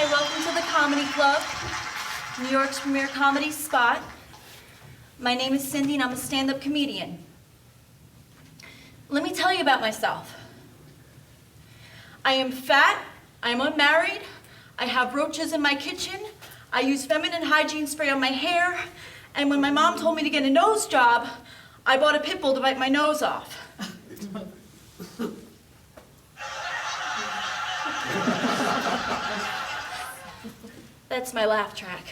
Hi, welcome to the Comedy Club, New York's premier comedy spot. My name is Cindy and I'm a stand-up comedian. Let me tell you about myself. I am fat, I am unmarried, I have roaches in my kitchen, I use feminine hygiene spray on my hair, and when my mom told me to get a nose job, I bought a pit bull to bite my nose off. That's my laugh track.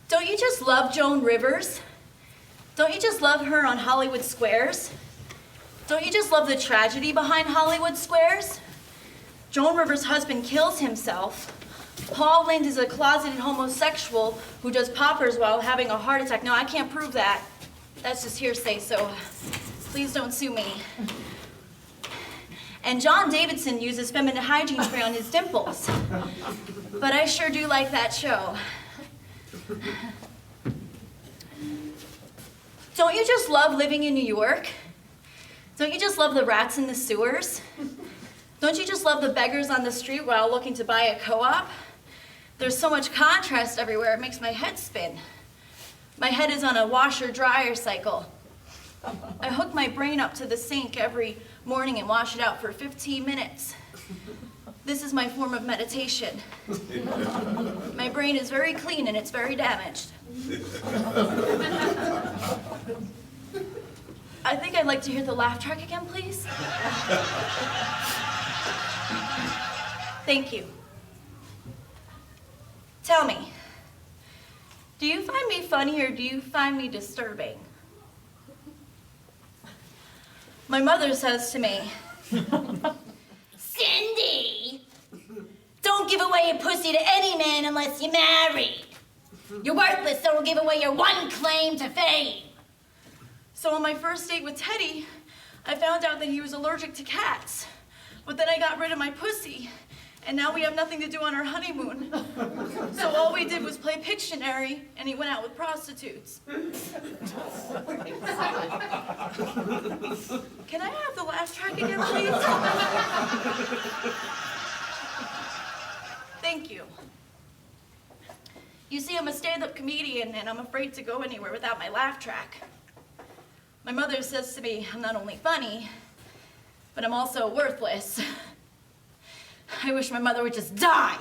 Don't you just love Joan Rivers? Don't you just love her on Hollywood Squares? Don't you just love the tragedy behind Hollywood Squares? Joan Rivers' husband kills himself. Paul Lynde is a closeted homosexual who does poppers while having a heart attack. No, I can't prove that. That's just hearsay, so please don't sue me. And John Davidson uses feminine hygiene spray on his dimples. But I sure do like that show. Don't you just love living in New York? Don't you just love the rats in the sewers? Don't you just love the beggars on the street while looking to buy a co-op? There's so much contrast everywhere, it makes my head spin. My head is on a washer-dryer cycle. I hook my brain up to the sink every morning and wash it out for 15 minutes. This is my form of meditation. My brain is very clean and it's very damaged. I think I'd like to hear the laugh track again, please. Thank you. Tell me, do you find me funny or do you find me disturbing? My mother says to me, Cindy, don't give away your pussy to any man unless you're married. You're worthless, so don't give away your one claim to fame. So on my first date with Teddy, I found out that he was allergic to cats. But then I got rid of my pussy, and now we have nothing to do on our honeymoon. So all we did was play Pictionary, and he went out with prostitutes. Can I have the laugh track again, please? Thank you. You see, I'm a stand-up comedian, and I'm afraid to go anywhere without my laugh track. My mother says to me, I'm not only funny, but I'm also worthless. I wish my mother would just die,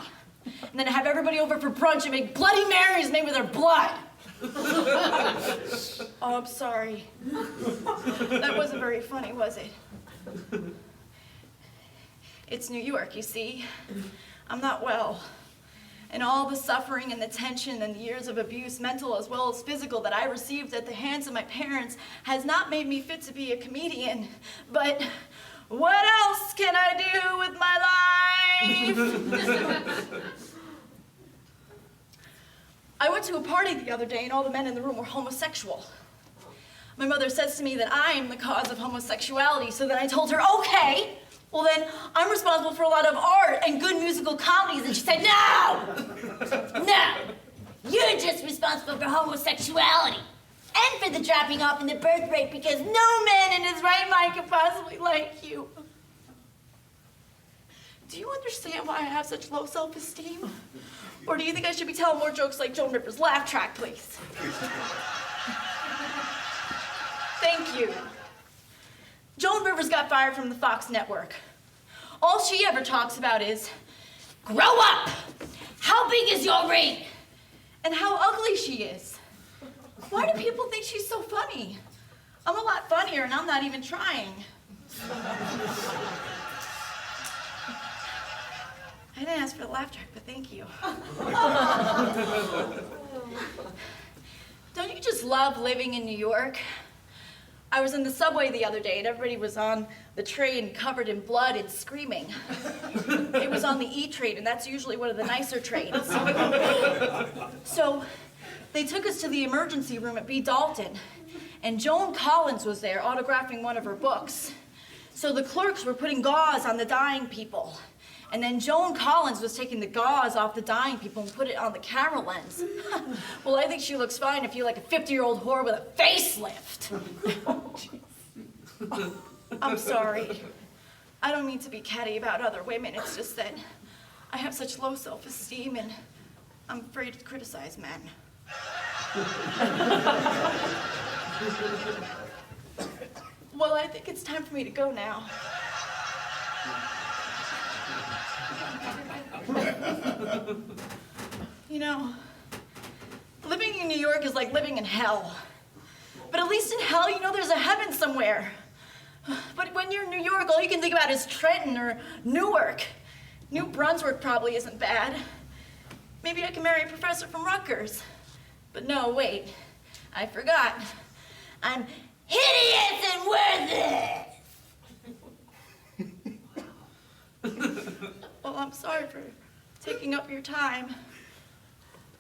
and then have everybody over for brunch and make Bloody Marys made with her blood. Oh, I'm sorry. That wasn't very funny, was it? It's New York, you see. I'm not well. And all the suffering and the tension and the years of abuse, mental as well as physical, that I received at the hands of my parents has not made me fit to be a comedian. But what else can I do with my life? I went to a party the other day and all the men in the room were homosexual. My mother says to me that I am the cause of homosexuality, so then I told her, okay, well then I'm responsible for a lot of art and good musical comedies. And she said, no, you're just responsible for homosexuality and for the dropping off in the birth rate because no man in his right mind could possibly like you. Do you understand why I have such low self-esteem? Or do you think I should be telling more jokes like Joan Rivers' laugh track, please? Thank you. Joan Rivers got fired from the Fox network. All she ever talks about is, grow up! How big is your ring? And how ugly she is. Why do people think she's so funny? I'm a lot funnier and I'm not even trying. I didn't ask for the laugh track, but thank you. Don't you just love living in New York? I was in the subway the other day and everybody was on the train covered in blood and screaming. It was on the E train and that's usually one of the nicer trains. So they took us to the emergency room at B. Dalton and Joan Collins was there autographing one of her books. So the clerks were putting gauze on the dying people. And then Joan Collins was taking the gauze off the dying people and put it on the camera lens. Well, I think she looks fine if you're like a 50-year-old whore with a facelift. I'm sorry. I don't mean to be catty about other women. It's just that I have such low self-esteem and I'm afraid to criticize men. Well, I think it's time for me to go now. You know, living in New York is like living in hell. But at least in hell, you know there's a heaven somewhere. But when you're in New York, all you can think about is Trenton or Newark. New Brunswick probably isn't bad. Maybe I can marry a professor from Rutgers. But no, wait, I forgot. I'm hideous and worthless. Well, I'm sorry for taking up your time.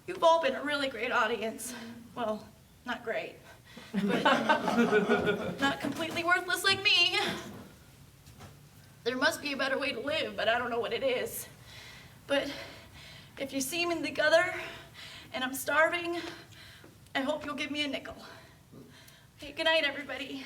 You've all been a really great audience. Well, not great, but not completely worthless like me. There must be a better way to live, but I don't know what it is. But if you see me in the gutter and I'm starving, I hope you'll give me a nickel. Hey, good night, everybody.